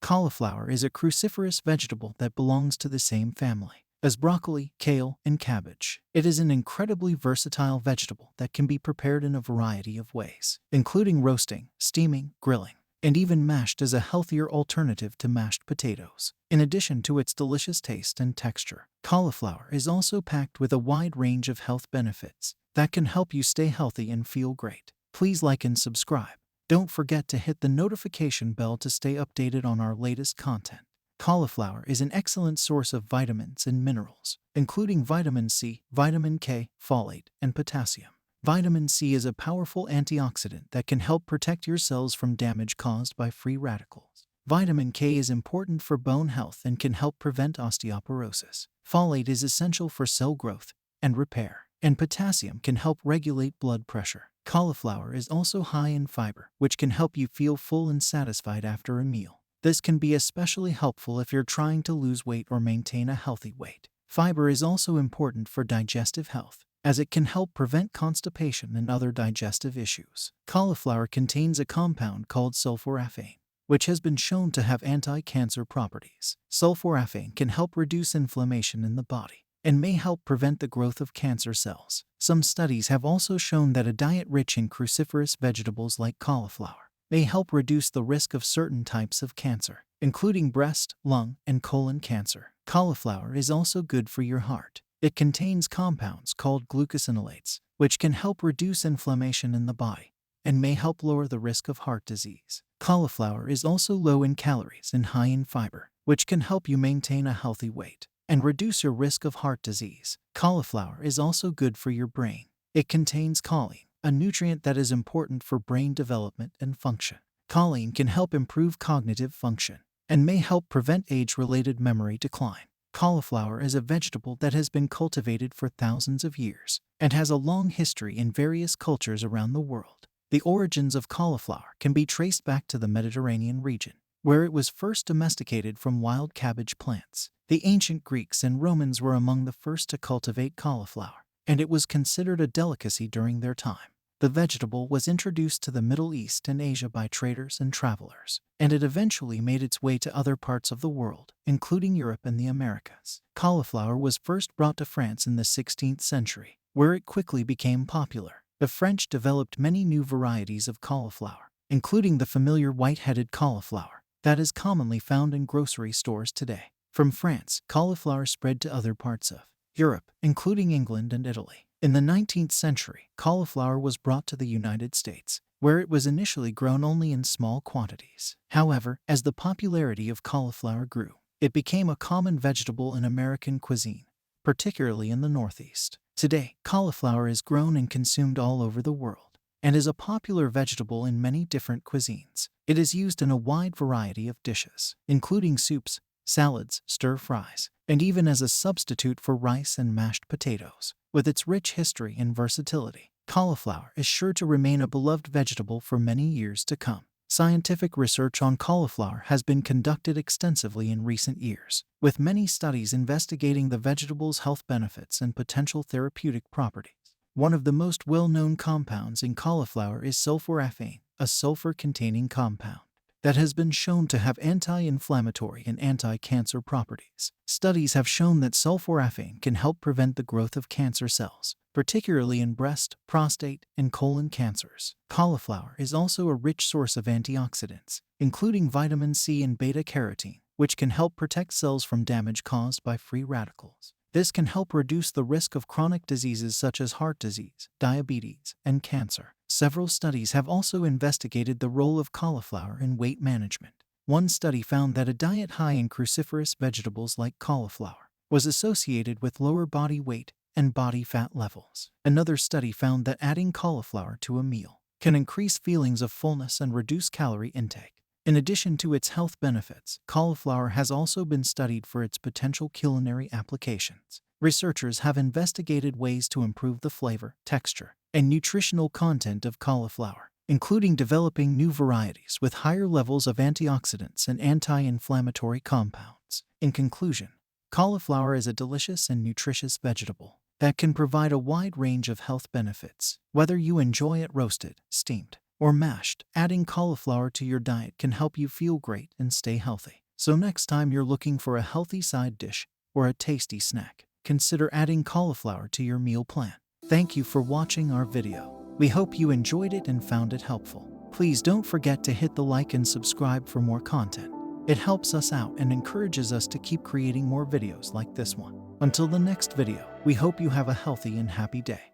Cauliflower is a cruciferous vegetable that belongs to the same family as broccoli, kale, and cabbage. It is an incredibly versatile vegetable that can be prepared in a variety of ways, including roasting, steaming, grilling, and even mashed as a healthier alternative to mashed potatoes. In addition to its delicious taste and texture, cauliflower is also packed with a wide range of health benefits that can help you stay healthy and feel great. Please like and subscribe. Don't forget to hit the notification bell to stay updated on our latest content. Cauliflower is an excellent source of vitamins and minerals, including vitamin C, vitamin K, folate, and potassium. Vitamin C is a powerful antioxidant that can help protect your cells from damage caused by free radicals. Vitamin K is important for bone health and can help prevent osteoporosis. Folate is essential for cell growth and repair, and potassium can help regulate blood pressure. Cauliflower is also high in fiber, which can help you feel full and satisfied after a meal. This can be especially helpful if you're trying to lose weight or maintain a healthy weight. Fiber is also important for digestive health, as it can help prevent constipation and other digestive issues. Cauliflower contains a compound called sulforaphane, which has been shown to have anti-cancer properties. Sulforaphane can help reduce inflammation in the body and may help prevent the growth of cancer cells. Some studies have also shown that a diet rich in cruciferous vegetables like cauliflower may help reduce the risk of certain types of cancer, including breast, lung, and colon cancer. Cauliflower is also good for your heart. It contains compounds called glucosinolates, which can help reduce inflammation in the body and may help lower the risk of heart disease. Cauliflower is also low in calories and high in fiber, which can help you maintain a healthy weight and reduce your risk of heart disease. Cauliflower is also good for your brain. It contains choline, a nutrient that is important for brain development and function. Choline can help improve cognitive function and may help prevent age-related memory decline. Cauliflower is a vegetable that has been cultivated for thousands of years and has a long history in various cultures around the world. The origins of cauliflower can be traced back to the Mediterranean region, where it was first domesticated from wild cabbage plants. The ancient Greeks and Romans were among the first to cultivate cauliflower, and it was considered a delicacy during their time. The vegetable was introduced to the Middle East and Asia by traders and travelers, and it eventually made its way to other parts of the world, including Europe and the Americas. Cauliflower was first brought to France in the 16th century, where it quickly became popular. The French developed many new varieties of cauliflower, including the familiar white-headed cauliflower that is commonly found in grocery stores today. From France, cauliflower spread to other parts of Europe, including England and Italy. In the 19th century, cauliflower was brought to the United States, where it was initially grown only in small quantities. However, as the popularity of cauliflower grew, it became a common vegetable in American cuisine, particularly in the Northeast. Today, cauliflower is grown and consumed all over the world, and is a popular vegetable in many different cuisines. It is used in a wide variety of dishes, including soups, salads, stir-fries, and even as a substitute for rice and mashed potatoes. With its rich history and versatility, cauliflower is sure to remain a beloved vegetable for many years to come. Scientific research on cauliflower has been conducted extensively in recent years, with many studies investigating the vegetable's health benefits and potential therapeutic properties. One of the most well-known compounds in cauliflower is sulforaphane, a sulfur-containing compound that has been shown to have anti-inflammatory and anti-cancer properties. Studies have shown that sulforaphane can help prevent the growth of cancer cells, particularly in breast, prostate, and colon cancers. Cauliflower is also a rich source of antioxidants, including vitamin C and beta-carotene, which can help protect cells from damage caused by free radicals. This can help reduce the risk of chronic diseases such as heart disease, diabetes, and cancer. Several studies have also investigated the role of cauliflower in weight management. One study found that a diet high in cruciferous vegetables like cauliflower was associated with lower body weight and body fat levels. Another study found that adding cauliflower to a meal can increase feelings of fullness and reduce calorie intake. In addition to its health benefits, cauliflower has also been studied for its potential culinary applications. Researchers have investigated ways to improve the flavor, texture, and nutritional content of cauliflower, including developing new varieties with higher levels of antioxidants and anti-inflammatory compounds. In conclusion, cauliflower is a delicious and nutritious vegetable that can provide a wide range of health benefits, whether you enjoy it roasted, steamed, or mashed. Adding cauliflower to your diet can help you feel great and stay healthy. So next time you're looking for a healthy side dish or a tasty snack, consider adding cauliflower to your meal plan. Thank you for watching our video. We hope you enjoyed it and found it helpful. Please don't forget to hit the like and subscribe for more content. It helps us out and encourages us to keep creating more videos like this one. Until the next video, we hope you have a healthy and happy day.